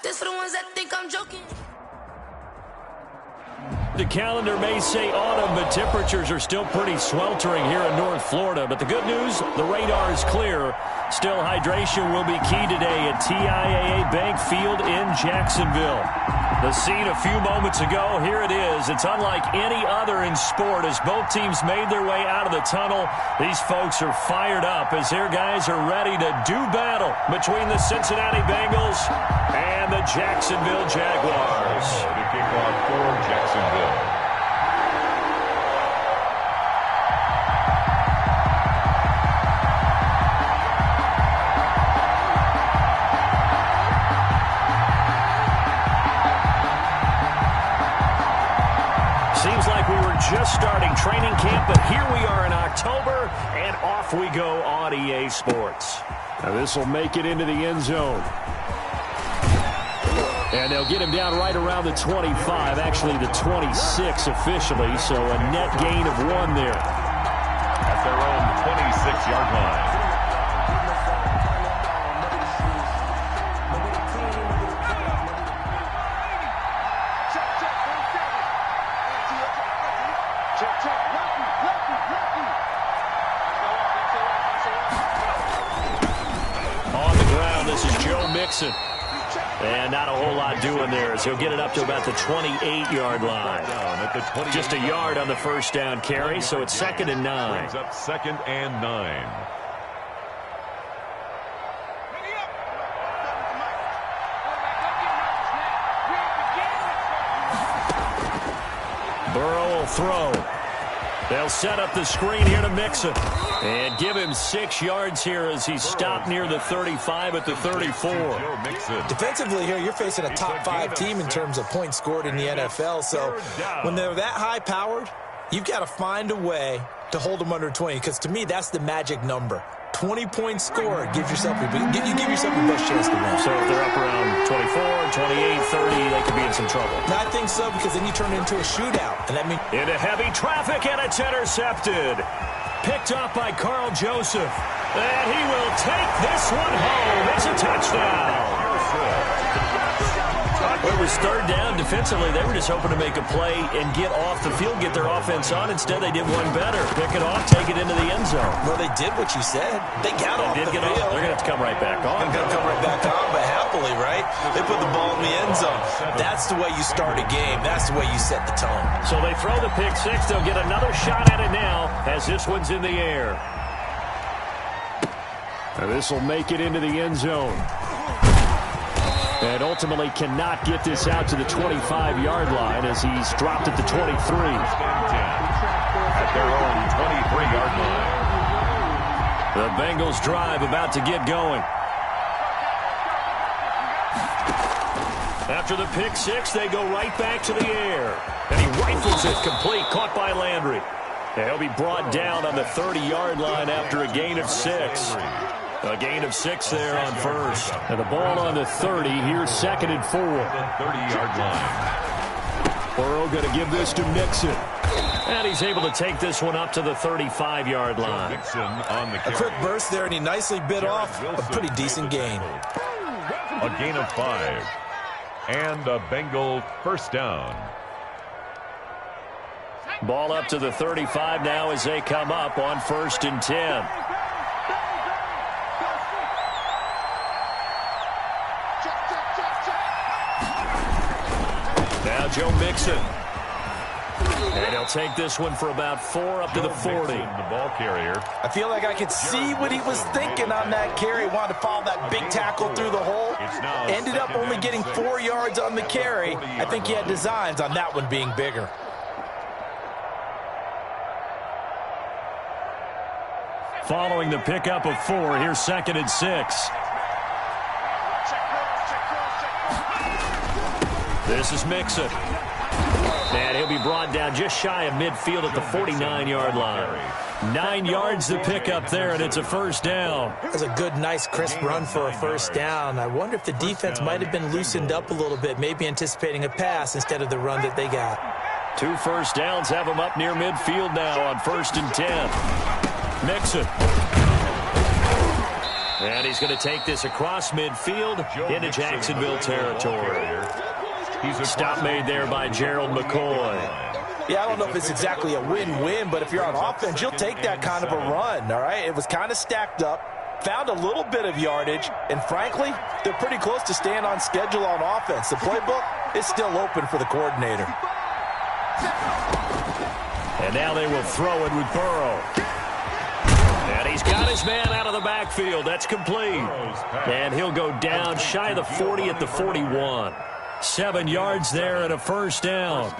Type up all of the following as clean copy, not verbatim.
This for the ones that think I'm joking. The calendar may say autumn, but temperatures are still pretty sweltering here in North Florida. But the good news, the radar is clear. Still, hydration will be key today at TIAA Bank Field in Jacksonville. The scene a few moments ago, here it is. It's unlike any other in sport as both teams made their way out of the tunnel. These folks are fired up as their guys are ready to do battle between the Cincinnati Bengals and the Jacksonville Jaguars. To kick off for Jacksonville. Seems like we were just starting training camp, but here we are in October, and off we go on EA Sports. Now this will make it into the end zone. And they'll get him down right around the 25, actually the 26 officially, so a net gain of 1 there. At their own 26-yard line. On the ground, this is Joe Mixon. And not a whole lot doing there as he'll get it up to about the 28-yard line. Just a yard on the first down carry, so it's 2nd and 9. Brings up 2nd and 9. Burrow will throw. They'll set up the screen here to Mixon. And give him 6 yards here as he's stopped near the 35 at the 34. Defensively here, you're facing a top 5 team in terms of points scored in the NFL. So when they're that high-powered, you've got to find a way to hold them under 20. Because to me, that's the magic number. 20 points scored. Give yourself your best chance to win. So if they're up around 24, 28, 30, they could be in some trouble. I think so, because then you turn it into a shootout. And that means into heavy traffic, and it's intercepted. Picked up by Carl Joseph. And he will take this one home. It's a touchdown. Well, it was 3rd down. Defensively, they were just hoping to make a play and get off the field, get their offense on. Instead, they did one better. Pick it off, take it into the end zone. Well, they did what you said. They got off the field. They're going to have to come right back on. They're going to come right back on, but happily, right? They put the ball in the end zone. That's the way you start a game. That's the way you set the tone. So they throw the pick 6. They'll get another shot at it now as this one's in the air. Now this will make it into the end zone. And ultimately cannot get this out to the 25-yard line as he's dropped at the 23. At their own 23-yard line. The Bengals drive about to get going. After the pick 6, they go right back to the air. And he rifles it complete, caught by Landry. And he'll be brought down on the 30-yard line after a gain of 6. A gain of 6 there on first. And the ball on the 30. Here's 2nd and 4. 30-yard line. Burrow going to give this to Mixon. And he's able to take this one up to the 35-yard line. Mixon on the a quick burst there, and he nicely bit off a pretty decent gain. A gain of 5. And a Bengal first down. Ball up to the 35 now as they come up on 1st and 10. Now Joe Mixon. And he'll take this one for about 4 up to the 40. The ball carrier. I feel like I could see what he was thinking on that carry. Wanted to follow that big tackle through the hole. Ended up only getting 4 yards on the carry. I think he had designs on that one being bigger. Following the pickup of 4, here's 2nd and 6. This is Mixon. And he'll be brought down just shy of midfield at the 49-yard line. 9 yards to pick up there, and it's a first down. That's a good, nice, crisp run for a first down. I wonder if the defense might have been loosened up a little bit, maybe anticipating a pass instead of the run that they got. 2 first downs have them up near midfield now on 1st and 10. Mixon. And he's going to take this across midfield into Jacksonville territory. Stop made there by Gerald McCoy. Yeah, I don't know if it's exactly a win-win, but if you're on offense, you'll take that kind of a run, all right? It was kind of stacked up, found a little bit of yardage, and frankly, they're pretty close to staying on schedule on offense. The playbook is still open for the coordinator. And now they will throw it with Burrow. And he's got his man out of the backfield. That's complete. And he'll go down shy of the 40 at the 41. 7 yards there and a first down.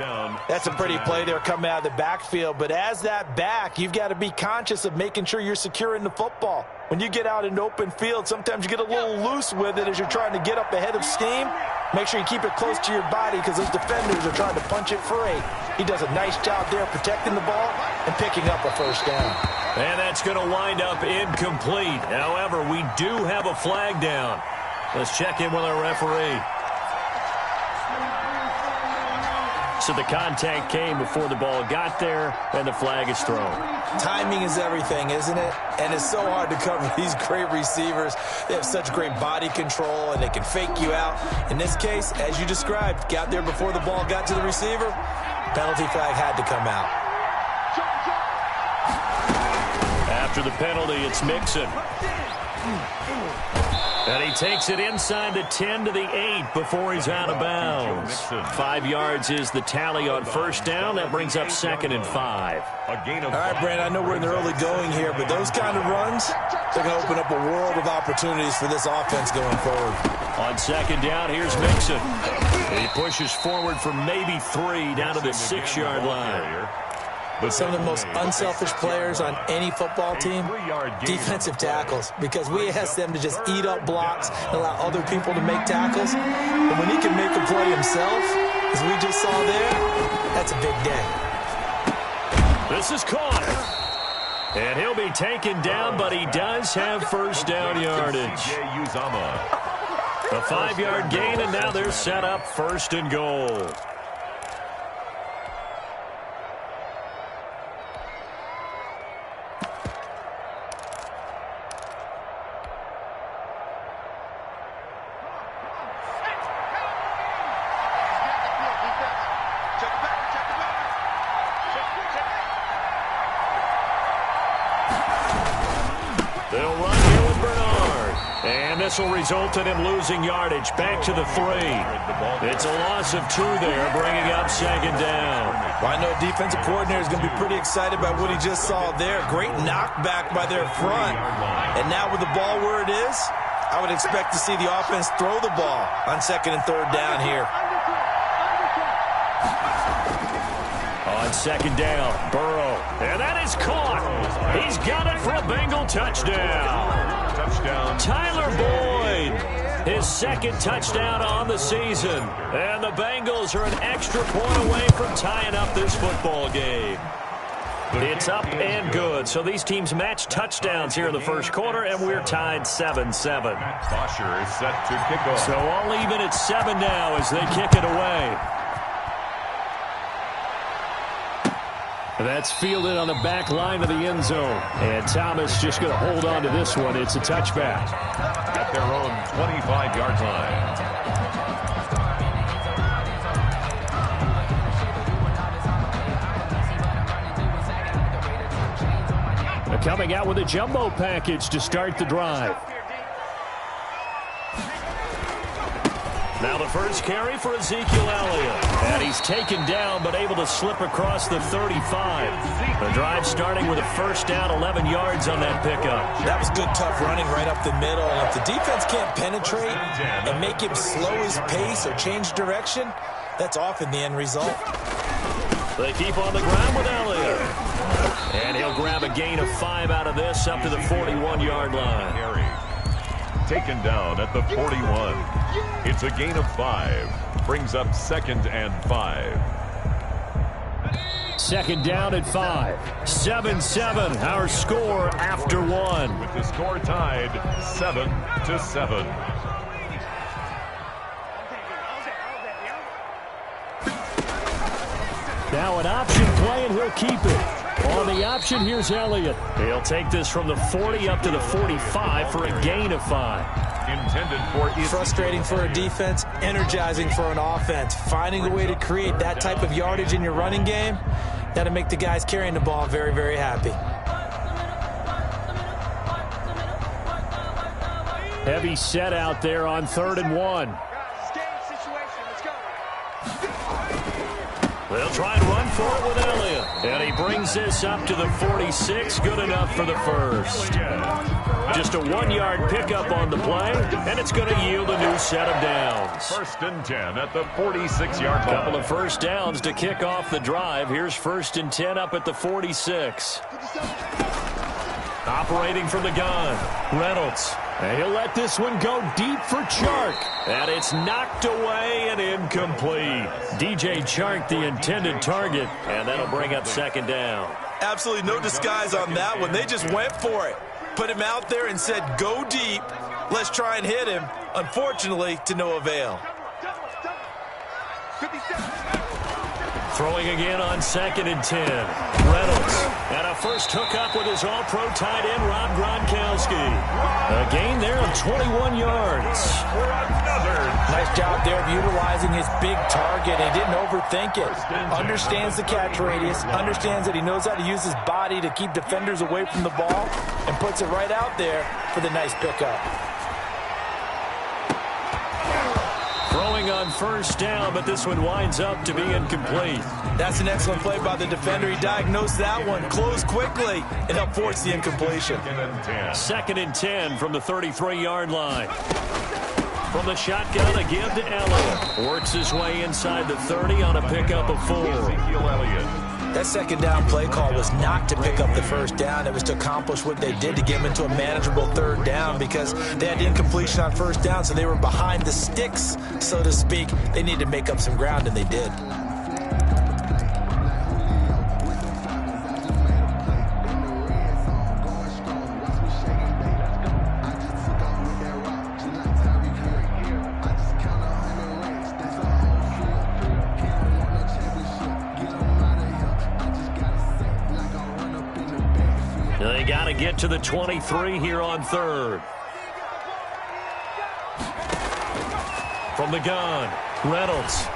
That's a pretty play there coming out of the backfield. But as that back, you've got to be conscious of making sure you're securing the football. When you get out in open field, sometimes you get a little loose with it as you're trying to get up ahead of steam. Make sure you keep it close to your body because those defenders are trying to punch it free. He does a nice job there protecting the ball and picking up a first down. And that's going to wind up incomplete. However, we do have a flag down. Let's check in with our referee. So the contact came before the ball got there, and the flag is thrown. Timing is everything, isn't it? And it's so hard to cover these great receivers. They have such great body control, and they can fake you out. In this case, as you described, got there before the ball got to the receiver. Penalty flag had to come out. After the penalty, it's Mixon. And he takes it inside the 10 to the 8 before he's out of bounds. 5 yards is the tally on first down. That brings up 2nd and 5. All right, Brandon, I know we're in the early going here, but those kind of runs, they're going to open up a world of opportunities for this offense going forward. On 2nd down, here's Mixon. He pushes forward for maybe 3 down to the 6-yard line. Some of the most unselfish players on any football team, defensive tackles, because we ask them to just eat up blocks and allow other people to make tackles. And when he can make a play himself, as we just saw there, that's a big day. This is caught. And he'll be taken down, but he does have first down yardage. A 5-yard gain, and now they're set up 1st and goal. They'll run here with Bernard. And this will result in him losing yardage back to the 3. It's a loss of 2 there, bringing up 2nd down. Well, I know defensive coordinator is going to be pretty excited about what he just saw there. Great knockback by their front. And now with the ball where it is, I would expect to see the offense throw the ball on 2nd and 3rd down here. On 2nd down, Burrow. And that is caught. He's got it for a Bengal touchdown. Tyler Boyd, his 2nd touchdown on the season. And the Bengals are an extra point away from tying up this football game. It's up and good. So these teams match touchdowns here in the first quarter, and we're tied 7-7. Bosher is set to kick off. So all even at 7 now as they kick it away. That's fielded on the back line of the end zone. And Thomas just going to hold on to this one. It's a touchback. At their own 25-yard line. Coming out with a jumbo package to start the drive. Now the first carry for Ezekiel Elliott. And he's taken down but able to slip across the 35. The drive starting with a first down, 11 yards on that pickup. That was good, tough running right up the middle. And if the defense can't penetrate and make him slow his pace or change direction, that's often the end result. They keep on the ground with Elliott. And he'll grab a gain of 5 out of this up to the 41-yard line. Taken down at the 41. It's a gain of 5. Brings up 2nd and 5. 2nd down at 5. 7-7, our score after 1. With the score tied 7-7. Now an option play, and he'll keep it. On the option, here's Elliott. He'll take this from the 40 up to the 45 for a gain of 5. Intended for frustrating for a defense, energizing for an offense. Finding a way to create that type of yardage in your running game, that'll make the guys carrying the ball very, very happy. Heavy set out there on 3rd and 1. They'll try and run for it with Elliott. And he brings this up to the 46. Good enough for the first. Just a 1-yard pickup on the play, and it's going to yield a new set of downs. 1st and 10 at the 46-yard line. Couple of first downs to kick off the drive. Here's 1st and 10 up at the 46. Operating from the gun, Reynolds. And he'll let this one go deep for Chark. And it's knocked away and incomplete. DJ Chark, the intended target, and that'll bring up 2nd down. Absolutely no disguise on that one. They just went for it. Put him out there and said, go deep. Let's try and hit him. Unfortunately, to no avail. Throwing again on 2nd and 10. Reynolds. And a first hookup with his all-pro tight end, Rob Gronkowski. A gain there of 21 yards. Nice job there of utilizing his big target. He didn't overthink it. Understands the catch radius. Understands that he knows how to use his body to keep defenders away from the ball. And puts it right out there for the nice pickup. Throwing on 1st down, but this one winds up to be incomplete. That's an excellent play by the defender. He diagnosed that one, closed quickly, and helped force the incompletion. 2nd and 10 from the 33-yard line. From the shotgun, a give to Elliott. Works his way inside the 30 on a pickup of 4. That 2nd down play call was not to pick up the 1st down. It was to accomplish what they did to get him into a manageable 3rd down because they had incompletion on 1st down, so they were behind the sticks, so to speak. They needed to make up some ground, and they did. They got to get to the 23 here on 3rd. From the gun, Reynolds.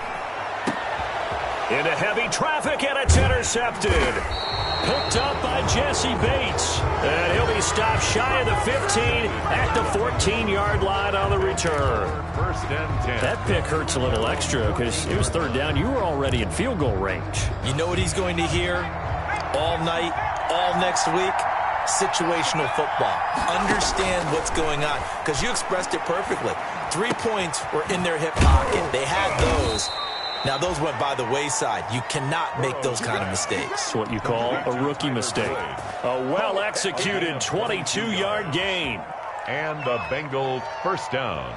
Into heavy traffic, and it's intercepted. Picked up by Jesse Bates. And he'll be stopped shy of the 15 at the 14-yard line on the return. 1st and 10. That pick hurts a little extra because it was 3rd down. You were already in field goal range. You know what he's going to hear all night, all next week? Situational football. Understand what's going on, because you expressed it perfectly. 3 points were in their hip pocket. They had those. Now, those went by the wayside. You cannot make those kind of mistakes. It's what you call a rookie mistake. A well-executed 22-yard gain. And the Bengals 1st down.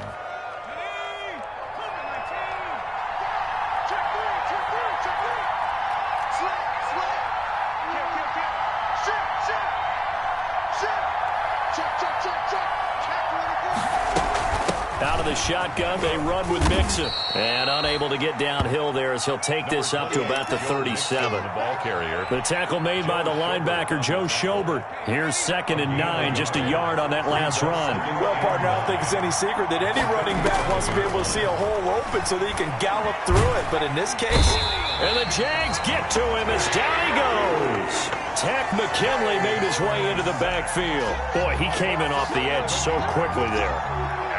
Out of the shotgun, they run with Mixon. And unable to get downhill there as he'll take this up to about the 37. The ball carrier. The tackle made by the linebacker, Joe Schobert. Here's 2nd and 9, just a yard on that last run. Well, partner, I don't think it's any secret that any running back wants to be able to see a hole open so that he can gallop through it. But in this case... And the Jags get to him as down he goes. Tech McKinley made his way into the backfield. Boy, he came in off the edge so quickly there.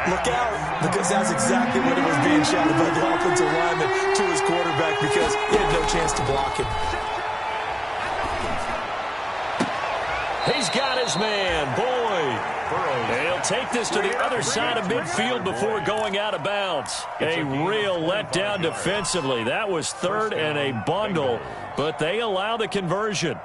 Look out, because that's exactly what it was being shouted by the offensive lineman to his quarterback, because he had no chance to block him. He's got his man, Boyd. And he'll take this to the other side of midfield before going out of bounds. A real letdown defensively. That was 3rd and a bundle, but they allow the conversion.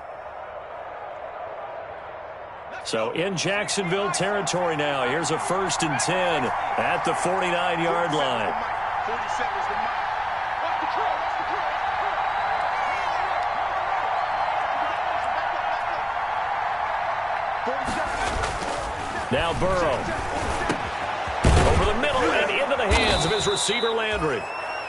So in Jacksonville territory now. Here's a 1st and 10 at the 49-yard line. Now Burrow. Over the middle and into the hands of his receiver Landry.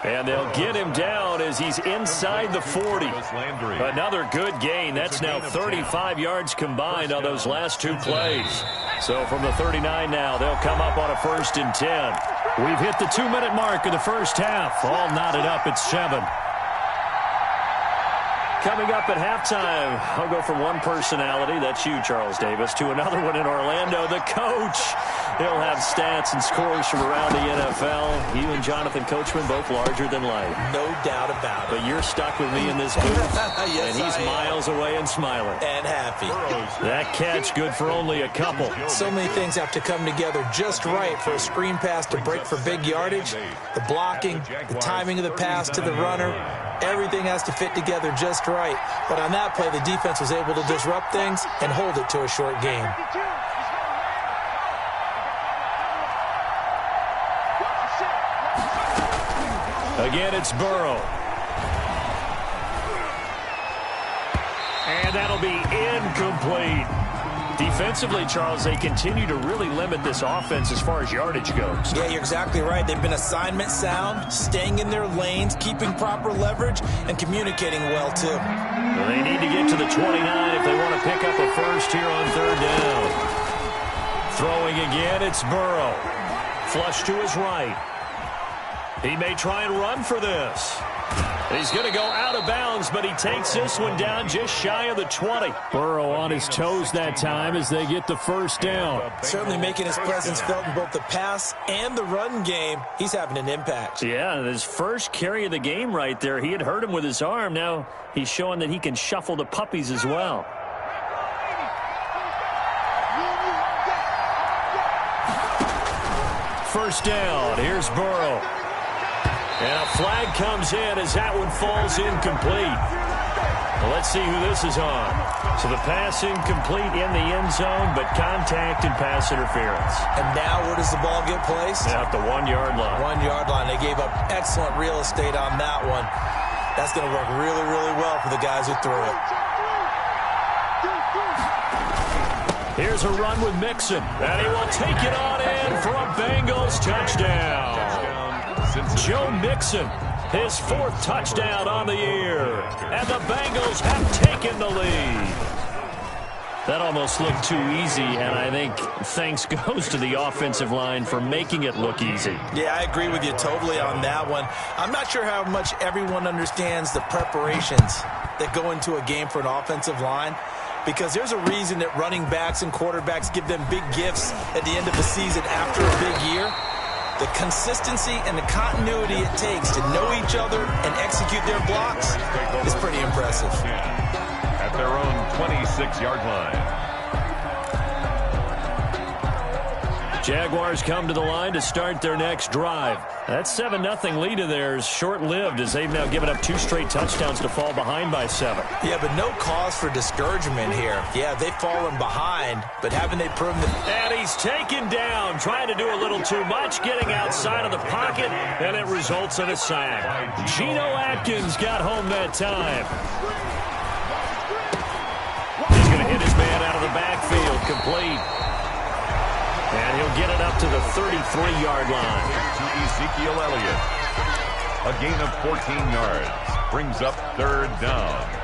And they'll get him down as he's inside the 40. Another good gain. That's now 35 yards combined on those last two plays. So from the 39 now, they'll come up on a 1st and 10. We've hit the 2-minute mark of the first half. All knotted up at 7. Coming up at halftime, I'll go from one personality, that's you, Charles Davis, to another one in Orlando, the coach. He'll have stats and scores from around the NFL. You and Jonathan Coachman, both larger than life. No doubt about it. But you're stuck with me in this booth, yes, and he's miles away and smiling. And happy. That catch good for only a couple. So many things have to come together just right for a screen pass to break for big yardage. The blocking, the timing of the pass to the runner, everything has to fit together just right. But on that play, the defense was able to disrupt things and hold it to a short game. Again, it's Burrow. And that'll be incomplete. Defensively, Charles, they continue to really limit this offense as far as yardage goes. Yeah, you're exactly right. They've been assignment sound, staying in their lanes, keeping proper leverage, and communicating well, too. Well, they need to get to the 29 if they want to pick up a first here on 3rd down. Throwing again, it's Burrow. Flush to his right. He may try and run for this. He's going to go out of bounds, but he takes this one down just shy of the 20. Burrow on his toes that time as they get the first down. Certainly making his presence felt in both the pass and the run game. He's having an impact. Yeah, his first carry of the game right there. He had hurt him with his arm. Now he's showing that he can shuffle the puppies as well. First down. Here's Burrow. And a flag comes in as that one falls incomplete. Well, let's see who this is on. So the pass incomplete in the end zone, but contact and pass interference. And now where does the ball get placed? At the 1-yard line. 1-yard line. They gave up excellent real estate on that one. That's going to work really, really well for the guys who threw it. Here's a run with Mixon. And he will take it on in for a Bengals touchdown. Joe Mixon, his 4th touchdown on the year. And the Bengals have taken the lead. That almost looked too easy, and I think thanks goes to the offensive line for making it look easy. Yeah, I agree with you totally on that one. I'm not sure how much everyone understands the preparations that go into a game for an offensive line, because there's a reason that running backs and quarterbacks give them big gifts at the end of the season after a big year. The consistency and the continuity it takes to know each other and execute their blocks is pretty impressive. At their own 26-yard line. Jaguars come to the line to start their next drive. That 7-0 lead of theirs short-lived as they've now given up 2 straight touchdowns to fall behind by 7. Yeah, but no cause for discouragement here. Yeah, they've fallen behind, but haven't they proven that? And he's taken down, trying to do a little too much, getting outside of the pocket, and it results in a sack. Geno Atkins got home that time. He's going to hit his man out of the backfield, complete. And he'll get it up to the 33-yard line. To Ezekiel Elliott. A gain of 14 yards. Brings up 3rd down.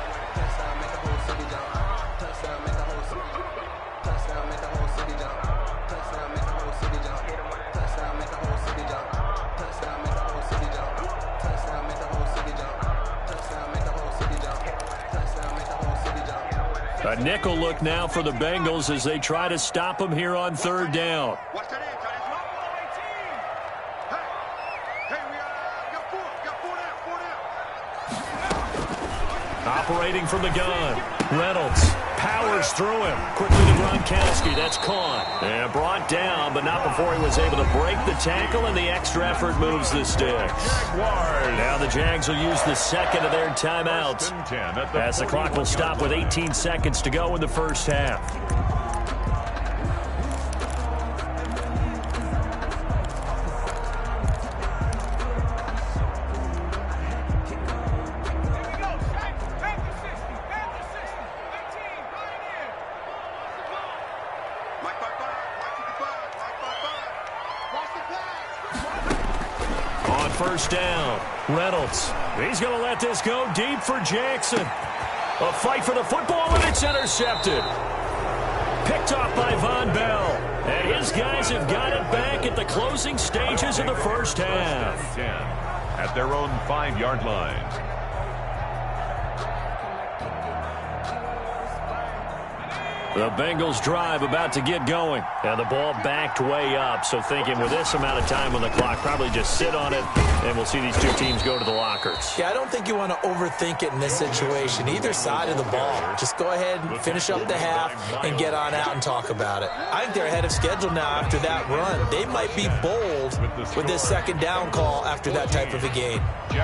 A nickel look now for the Bengals as they try to stop him here on 3rd down. Operating from the gun. Reynolds powers through him. Quickly to Gronkowski. That's caught. And brought down, but not before he was able to break the tackle, and the extra effort moves the sticks. Now the Jags will use the second of their timeouts as the clock will stop with 18 seconds to go in the first half. first down. Reynolds. He's going to let this go deep for Jackson. A fight for the football, and it's intercepted. Picked off by Von Bell. And his guys have got it back at the closing stages of the first half. 10 at their own 5-yard line. The Bengals drive about to get going. And the ball backed way up. So thinking with this amount of time on the clock, probably just sit on it, and we'll see these two teams go to the lockers. Yeah, I don't think you want to overthink it in this situation. Either side of the ball. Just go ahead and finish up the half and get on out and talk about it. I think they're ahead of schedule now after that run. They might be bold with this second down call after that type of a game.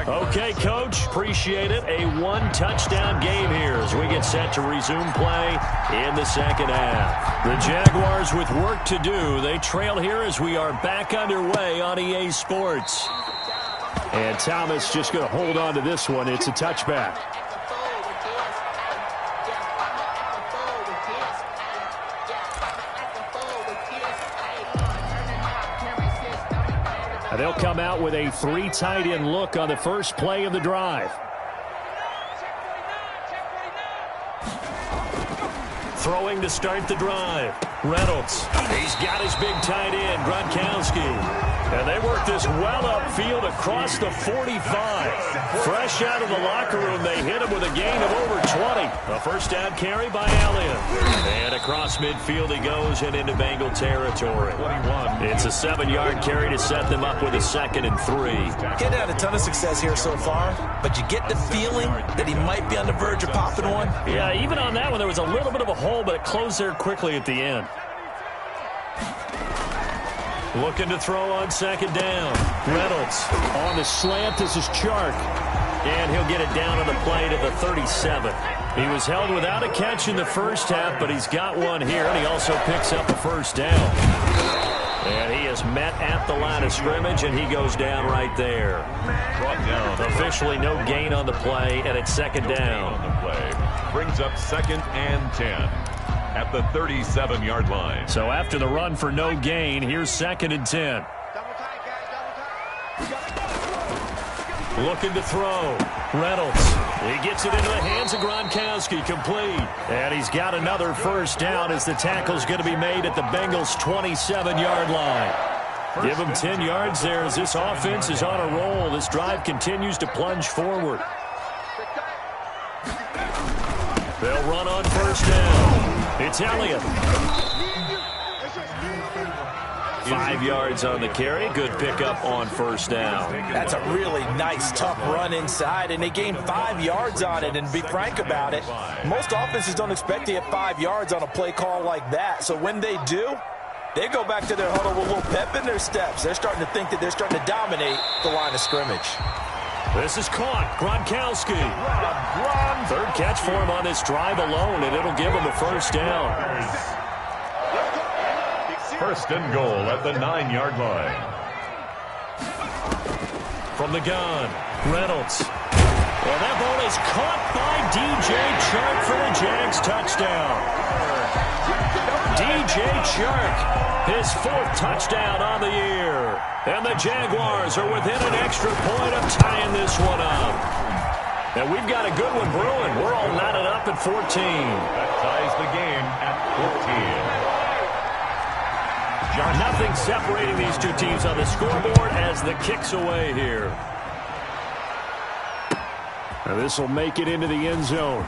Okay, Coach. Appreciate it. A one-touchdown game here as we get set to resume play in the second half. The Jaguars with work to do. They trail here as we are back underway on EA Sports. And Thomas just going to hold on to this one. It's a touchback. They'll come out with a 3 tight end look on the first play of the drive. Throwing to start the drive. Reynolds. He's got his big tight end, Gronkowski. And they work this well upfield across the 45. Fresh out of the locker room, they hit him with a gain of over 20. A first down carry by Elliott. And across midfield he goes and into Bengal territory. 21. It's a 7-yard carry to set them up with a 2nd and 3. Getting had a ton of success here so far, but you get the feeling that he might be on the verge of popping one. Yeah, even on that one, there was a little bit of a hole, but it closed there quickly at the end. Looking to throw on second down. Reynolds on the slant. This is Chark. And he'll get it down on the play to the 37. He was held without a catch in the first half, but he's got one here, and he also picks up a first down. And he is met at the line of scrimmage, and he goes down right there. Brought down. Officially no gain on the play, and it's second down. On the play. Brings up 2nd and 10. At the 37-yard line. So after the run for no gain, here's 2nd and 10. Looking to throw. Reynolds. He gets it into the hands of Gronkowski. Complete. And he's got another first down as the tackle's going to be made at the Bengals' 27-yard line. Give them 10 yards there as this offense is on a roll. This drive continues to plunge forward. They'll run on first down. It's Elliott. 5 yards on the carry. Good pickup on first down. That's a really nice, tough run inside, and they gained 5 yards on it. And to be frank about it, most offenses don't expect to get 5 yards on a play call like that. So when they do, they go back to their huddle with a little pep in their steps. They're starting to think that they're starting to dominate the line of scrimmage. This is caught. Gronkowski. Third catch for him on this drive alone, and it'll give him a first down. First and goal at the 9-yard line. From the gun, Reynolds. And that ball is caught by DJ Chark for the Jags touchdown. DJ Chark, his 4th touchdown on the year. And the Jaguars are within an extra point of tying this one up. And we've got a good one brewing. We're all knotted up at 14. That ties the game at 14. Nothing separating these two teams on the scoreboard as the kick's away here. Now this will make it into the end zone.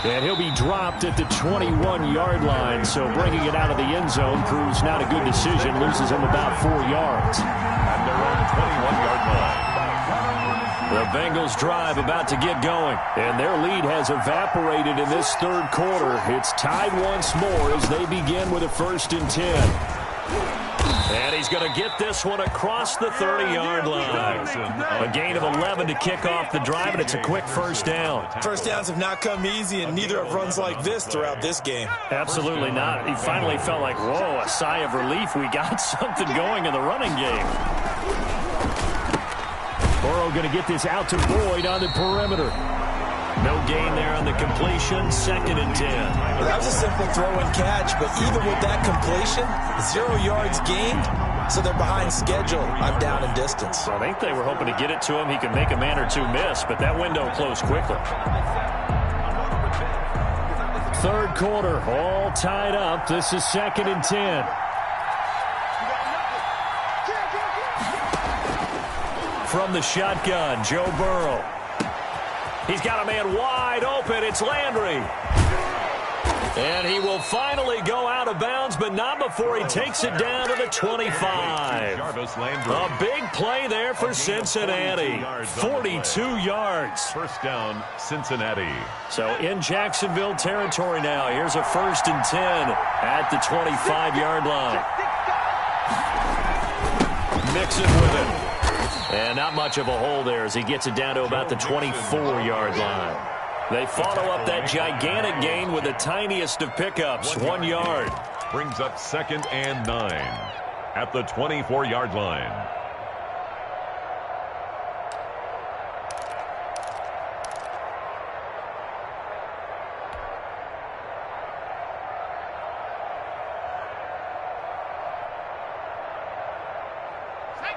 And he'll be dropped at the 21-yard line, so bringing it out of the end zone proves not a good decision. Loses him about 4 yards. At their own 21-yard line. The Bengals drive about to get going, and their lead has evaporated in this third quarter. It's tied once more as they begin with a 1st and 10. And he's going to get this one across the 30-yard line. A gain of 11 to kick off the drive, and it's a quick first down. First downs have not come easy, and neither have runs like this throughout this game. Absolutely not. He finally felt like, whoa, a sigh of relief. We got something going in the running game. Burrow going to get this out to Boyd on the perimeter. No gain there on the completion. 2nd and 10. Well, that was a simple throw and catch, but even with that completion, 0 yards gained, so they're behind schedule on down and distance. I think they were hoping to get it to him. He could make a man or two miss, but that window closed quickly. Third quarter, all tied up. This is 2nd and 10. From the shotgun, Joe Burrow. He's got a man wide open. It's Landry. And he will finally go out of bounds, but not before he takes it down to the 25. A big play there for Cincinnati. 42 yards. First down, Cincinnati. So in Jacksonville territory now. Here's a 1st and 10 at the 25-yard line. Mixon with it. And not much of a hole there as he gets it down to about the 24-yard line. They follow up that gigantic gain with the tiniest of pickups, 1 yard. Brings up 2nd and 9 at the 24-yard line.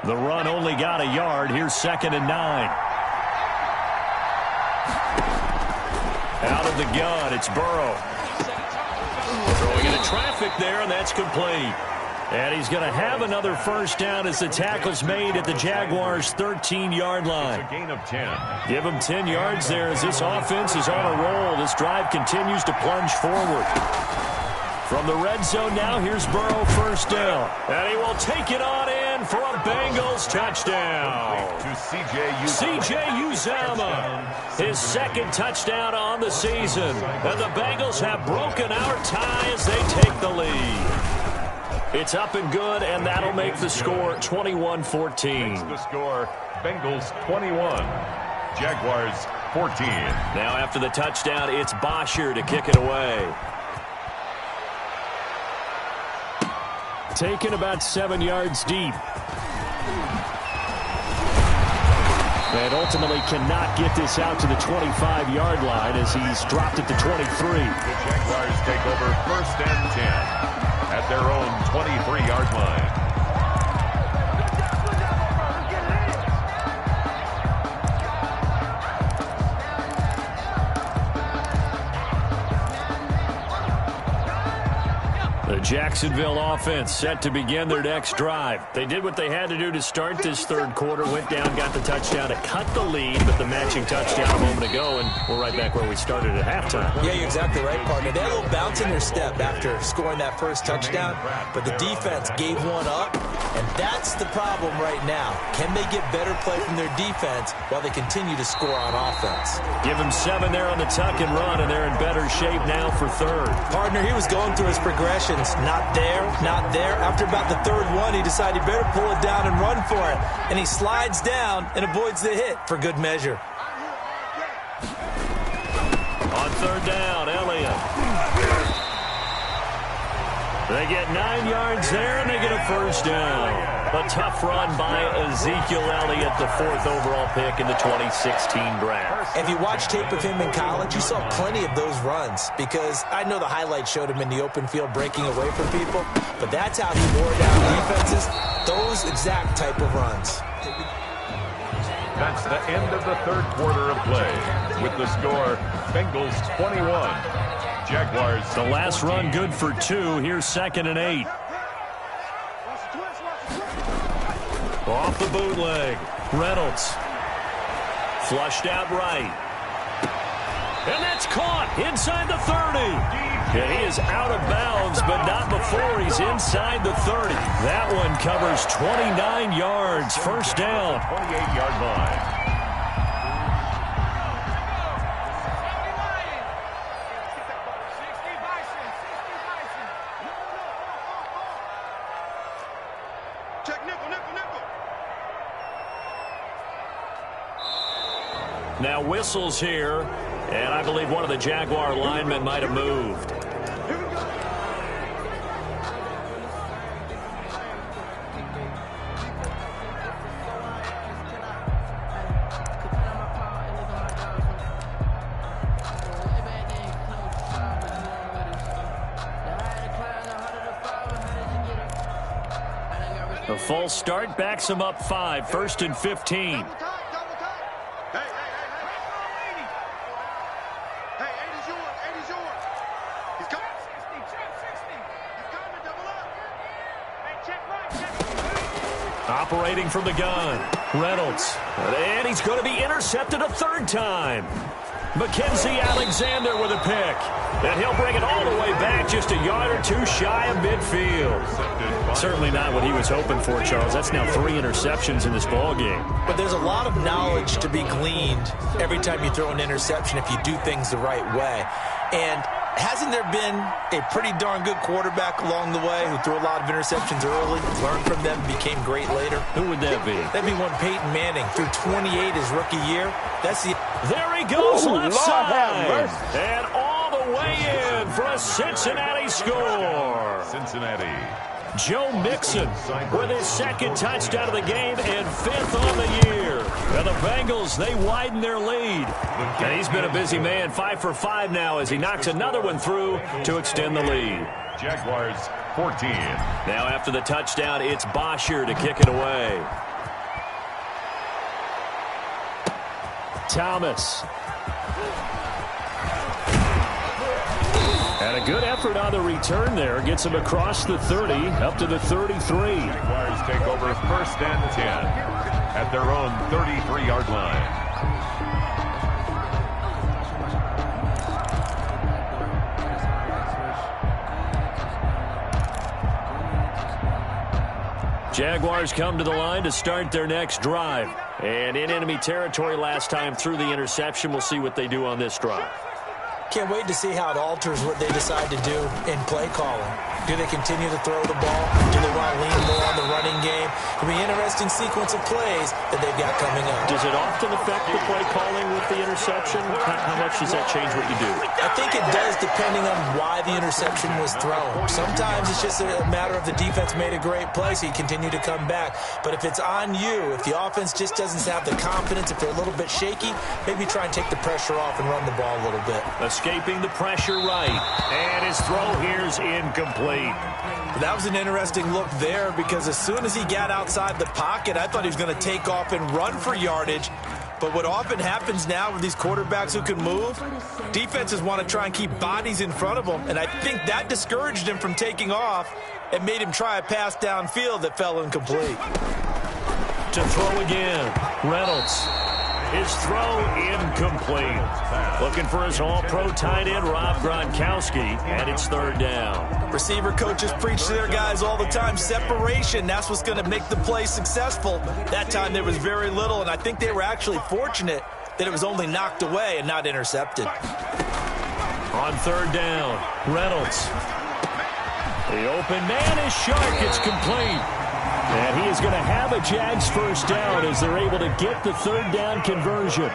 The run only got a yard. Here's 2nd and 9. Out of the gun, it's Burrow. Throwing into traffic there, and that's complete. And he's going to have another first down as the tackle's made at the Jaguars' 13-yard line. It's a gain of 10. Give him 10 yards there as this offense is on a roll. This drive continues to plunge forward. From the red zone now, here's Burrow, first down. And he will take it on in for a Bengals touchdown. To C.J. Uzomah, his 2nd touchdown on the season. And the Bengals have broken our tie as they take the lead. It's up and good, and that'll make the score 21-14. Makes the score, Bengals 21, Jaguars 14. Now after the touchdown, it's Bosher to kick it away. Taken about 7 yards deep. And ultimately cannot get this out to the 25-yard line as he's dropped it to 23. The Jaguars take over 1st and 10 at their own 23-yard line. The Jacksonville offense set to begin their next drive. They did what they had to do to start this third quarter, went down, got the touchdown to cut the lead, but the matching touchdown a moment ago, and we're right back where we started at halftime. Yeah, you're exactly right, partner. They had a little bounce in their step after scoring that first touchdown, but the defense gave one up, and that's the problem right now. Can they get better play from their defense while they continue to score on offense? Give them 7 there on the tuck and run, and they're in better shape now for third. Partner, he was going through his progressions. Not there, not there. After about the third one, he decided he better pull it down and run for it. And he slides down and avoids the hit for good measure. On third down, Elliott. They get 9 yards there, and they get a first down. A tough run by Ezekiel Elliott, the 4th overall pick in the 2016 draft. If you watch tape of him in college, you saw plenty of those runs because I know the highlights showed him in the open field breaking away from people, but that's how he wore down defenses, those exact type of runs. That's the end of the third quarter of play. With the score, Bengals 21, Jaguars. The last run good for 2. Here's 2nd and 8. Off the bootleg. Reynolds. Flushed out right. And that's caught inside the 30. And he is out of bounds, but not before he's inside the 30. That one covers 29 yards. First down. 28-yard line. Now whistles here, and I believe one of the Jaguar linemen might have moved. A false start backs him up 5, 1st and 15. Operating from the gun, Reynolds. And he's going to be intercepted a 3rd time. Mackenzie Alexander with a pick. And he'll bring it all the way back just a yard or 2 shy of midfield. Certainly not what he was hoping for, Charles. That's now 3 interceptions in this ball game. But there's a lot of knowledge to be gleaned every time you throw an interception if you do things the right way. And hasn't there been a pretty darn good quarterback along the way who threw a lot of interceptions early, learned from them, became great later? Who would that be? That'd be one Peyton Manning. Threw 28 his rookie year. There he goes, left side. And all the way in for a Cincinnati score. Cincinnati. Joe Mixon with his 2nd touchdown of the game and 5th on the year. And the Bengals, they widen their lead. And he's been a busy man, 5 for 5 now as he knocks another one through to extend the lead. Jaguars 14. Now after the touchdown, it's Bosher to kick it away. Thomas. And a good effort on the return there. Gets him across the 30, up to the 33. Jaguars take over 1st and 10 at their own 33-yard line. Jaguars come to the line to start their next drive. And in enemy territory last time through the interception. We'll see what they do on this drive. Can't wait to see how it alters what they decide to do in play calling. Do they continue to throw the ball? Do they want to lean more on the running game? It'll be an interesting sequence of plays that they've got coming up. Does it often affect the play calling with the interception? How much does that change what you do? I think it does depending on why the interception was thrown. Sometimes it's just a matter of the defense made a great play, so you continue to come back. But if it's on you, if the offense just doesn't have the confidence, if they're a little bit shaky, maybe try and take the pressure off and run the ball a little bit. Escaping the pressure right. And his throw here's incomplete. That was an interesting look there because as soon as he got outside the pocket, I thought he was going to take off and run for yardage. But what often happens now with these quarterbacks who can move, defenses want to try and keep bodies in front of them, and I think that discouraged him from taking off and made him try a pass downfield that fell incomplete. To throw again, Reynolds. His throw incomplete. Looking for his all-pro tight end, Rob Gronkowski, and it's 3rd down. Receiver coaches preach to their guys all the time. Separation, that's what's going to make the play successful. That time there was very little, and I think they were actually fortunate that it was only knocked away and not intercepted. On 3rd down, Reynolds. The open man is sharp. It's complete. And he is going to have a Jags 1st down as they're able to get the 3rd down conversion.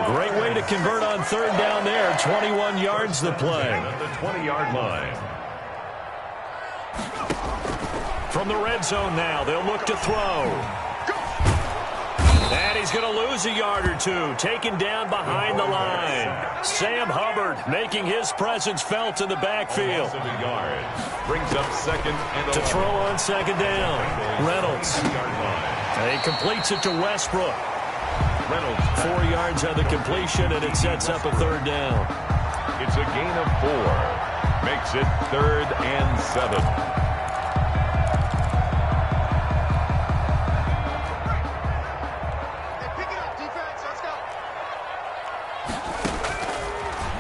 Great way to convert on 3rd down there. 21 yards the play. At the 20-yard line. From the red zone now, they'll look to throw. And he's going to lose a yard or 2, taken down behind the line. Sam Hubbard making his presence felt in the backfield. Brings up 2nd and to throw on 2nd down. Reynolds. And he completes it to Westbrook. Reynolds 4 yards on the completion, and it sets up a 3rd down. It's a gain of 4. Makes it 3rd and 7.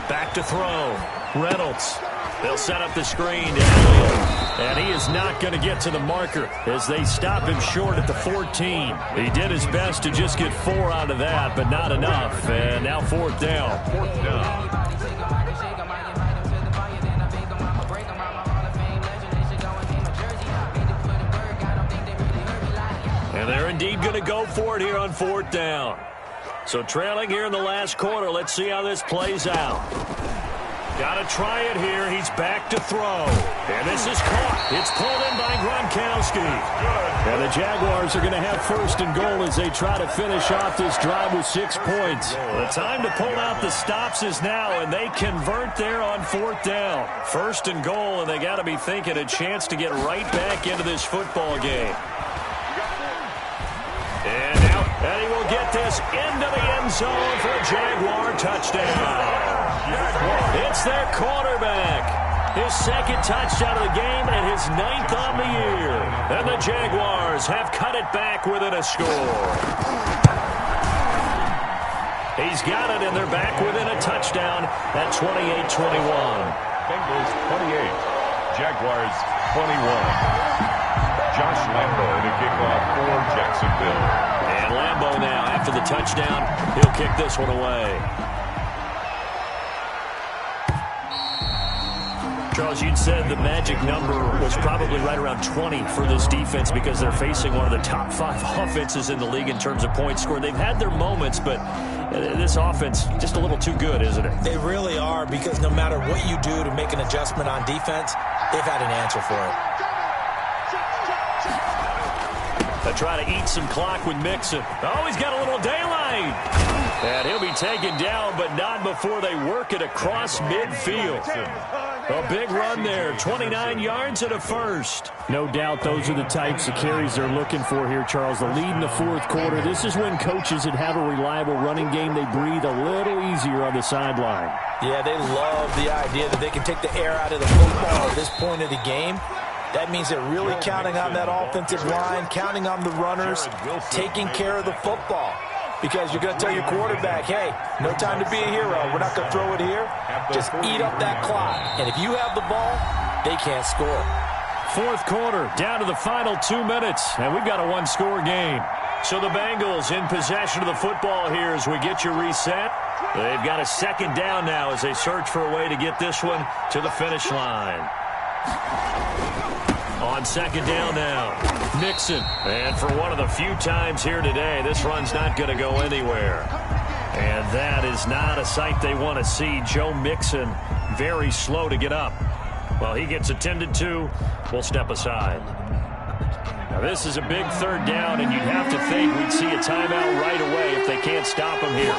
Back to throw. Reynolds. They'll set up the screen to Elliott. And he is not going to get to the marker as they stop him short at the 14. He did his best to just get 4 out of that, but not enough. And now 4th down. 4th down. And they're indeed going to go for it here on 4th down. So trailing here in the last quarter. Let's see how this plays out. Got to try it here. He's back to throw. And this is caught. It's pulled in by Gronkowski. And the Jaguars are going to have 1st and goal as they try to finish off this drive with 6 points. The time to pull out the stops is now, and they convert there on 4th down. 1st and goal, and they got to be thinking a chance to get right back into this football game. And he will get this into the end zone for a Jaguar touchdown. It's their quarterback. His second touchdown of the game and his 9th on the year. And the Jaguars have cut it back within a score. He's got it, and they're back within a touchdown at 28-21. Bengals 28, Jaguars 21. Josh Lambo to kick off for Jacksonville. And Lambo now, after the touchdown, he'll kick this one away. Charles, you'd said the magic number was probably right around 20 for this defense because they're facing one of the top 5 offenses in the league in terms of points scored. They've had their moments, but this offense just a little too good, isn't it? They really are, because no matter what you do to make an adjustment on defense, they've had an answer for it. They try to eat some clock with Mixon. Oh, he's got a little daylight. And he'll be taken down, but not before they work it across midfield. A big run there, 29 yards and a first. No doubt those are the types of carries they're looking for here, Charles. The lead in the fourth quarter. This is when coaches that have a reliable running game, they breathe a little easier on the sideline. Yeah, they love the idea that they can take the air out of the football at this point of the game. That means they're really counting on that offensive line, counting on the runners, taking care of the football. Because you're going to tell your quarterback, hey, no time to be a hero. We're not going to throw it here. Just eat up that clock. And if you have the ball, they can't score. Fourth quarter, down to the final 2 minutes, and we've got a one-score game. So the Bengals in possession of the football here as we get you reset. They've got a second down now as they search for a way to get this one to the finish line. On second down now, Mixon. And for one of the few times here today, this run's not going to go anywhere. And that is not a sight they want to see. Joe Mixon, very slow to get up. Well, he gets attended to. We'll step aside. Now, this is a big third down, and you'd have to think we'd see a timeout right away if they can't stop him here.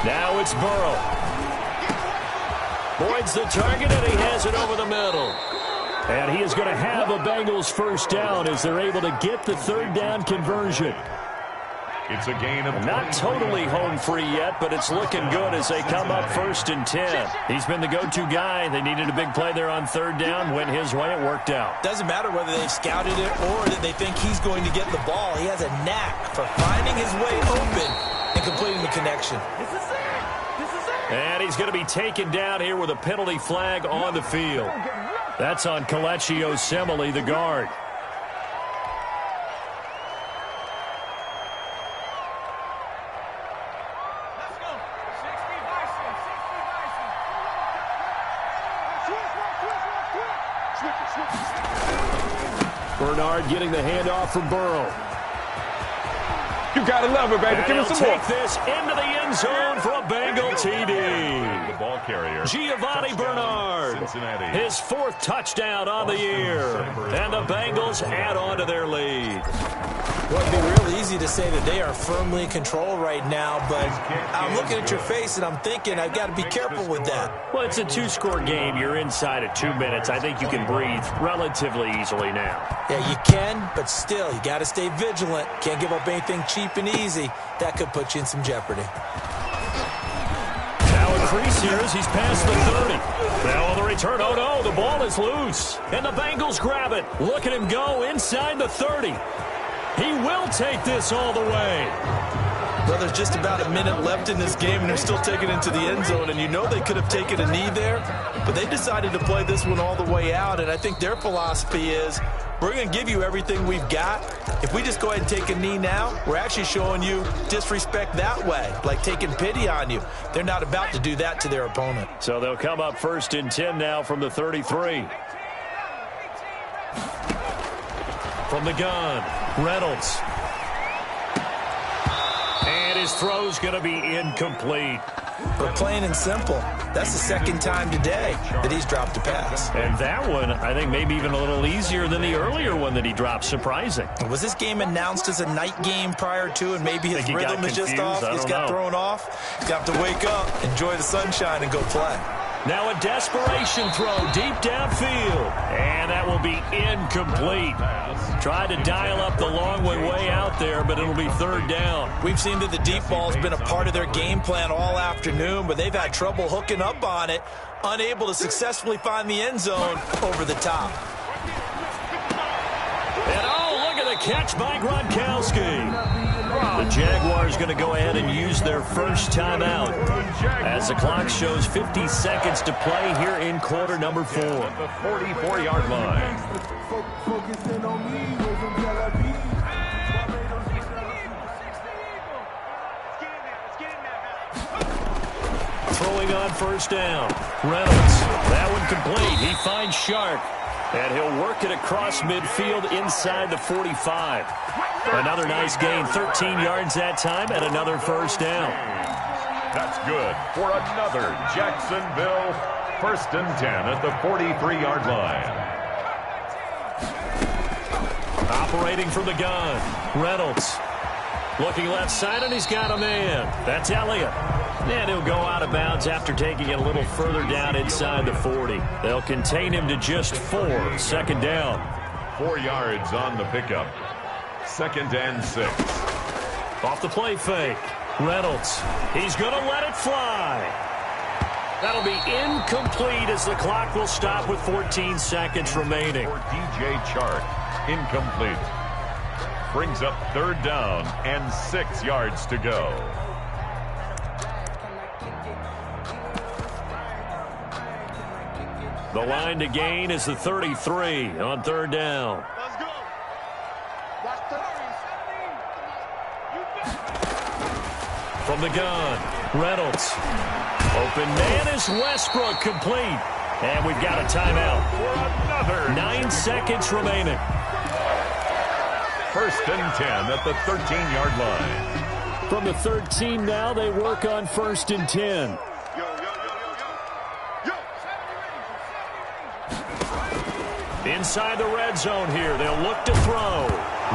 Now it's Burrow. Boyd's the target, and he has it over the middle. And he is going to have a Bengals first down as they're able to get the third down conversion. It's a gain of not totally home free yet, but it's looking good as they come up 1st and 10. He's been the go-to guy. They needed a big play there on third down. Went his way. It worked out. Doesn't matter whether they've scouted it or that they think he's going to get the ball. He has a knack for finding his way open and completing the connection. And he's going to be taken down here with a penalty flag on the field. That's on Kelechi Osemele, the guard. Bernard getting the handoff from Burrow. You gotta love it, baby. And Give he'll us some more. take this into the end zone for a Bengal TD. The ball carrier. Giovanni Bernard. Cincinnati. His 4th touchdown on the year. And the Bengals add on to their lead. Well, it'd be real easy to say that they are firmly in control right now, but I'm looking at your face and I'm thinking I've got to be careful with that. Well, it's a 2-score game. You're inside of 2 minutes. I think you can breathe relatively easily now. Yeah, you can, but still, you got to stay vigilant. Can't give up anything cheap and easy. That could put you in some jeopardy. Now a crease here as he's past the 30. Now on the return, oh no, the ball is loose. And the Bengals grab it. Look at him go inside the 30. He will take this all the way. Well, there's just about a minute left in this game, and they're still taking it to the end zone. And you know they could have taken a knee there, but they decided to play this one all the way out. And I think their philosophy is, we're going to give you everything we've got. If we just go ahead and take a knee now, we're actually showing you disrespect that way, like taking pity on you. They're not about to do that to their opponent. So they'll come up 1st and 10 now from the 33. From the gun, Reynolds. And his throw's going to be incomplete. But plain and simple, that's the second time today that he's dropped a pass. And that one, I think, maybe even a little easier than the earlier one that he dropped. Surprising. Was this game announced as a night game prior to, and maybe his rhythm is just off? He's got thrown off. He's got to wake up, enjoy the sunshine, and go play. Now a desperation throw deep downfield. And that That will be incomplete. Tried to dial up the long way out there, but it'll be third down. We've seen that the deep ball's been a part of their game plan all afternoon, but they've had trouble hooking up on it, unable to successfully find the end zone over the top. And oh, look at the catch by Gronkowski. The Jaguars going to go ahead and use their first timeout as the clock shows 50 seconds to play here in quarter number 4. At the 44-yard line. Throwing on first down. Reynolds. That one complete. He finds Shark. And he'll work it across midfield inside the 45. Another nice gain. 13 yards that time and another first down. That's good for another Jacksonville 1st and 10 at the 43-yard line. Operating from the gun. Reynolds. Looking left side, and he's got a man. That's Elliott. And he'll go out of bounds after taking it a little further down inside the 40. They'll contain him to just 4. Second down. 4 yards on the pickup. 2nd and 6. Off the play fake. Reynolds. He's going to let it fly. That'll be incomplete as the clock will stop with 14 seconds remaining. For DJ Chark, incomplete. Brings up third down and 6 yards to go. The line to gain is the 33 on third down. Let's go. That's 30. From the gun, Reynolds. Open man is Westbrook, complete. And we've got a timeout. For another 9 seconds remaining. 1st and 10 at the 13-yard line. From the 13 now, they work on 1st and 10. Inside the red zone here. They'll look to throw.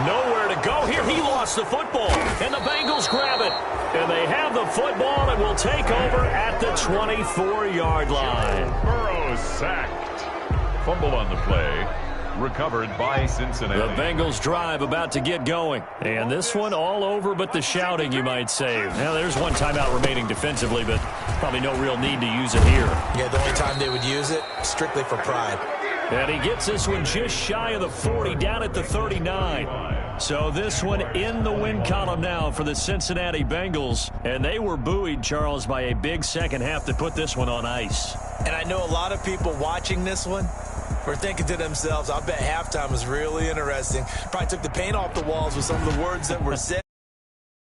Nowhere to go here. He lost the football. And the Bengals grab it. And they have the football and will take over at the 24-yard line. Burrow sacked. Fumble on the play. Recovered by Cincinnati. The Bengals drive about to get going. And this one all over but the shouting, you might say. Now, there's one timeout remaining defensively, but probably no real need to use it here. Yeah, the only time they would use it, strictly for pride. And he gets this one just shy of the 40, down at the 39. So this one in the win column now for the Cincinnati Bengals. And they were buoyed, Charles, by a big second half to put this one on ice. And I know a lot of people watching this one were thinking to themselves, I bet halftime was really interesting. Probably took the paint off the walls with some of the words that were said.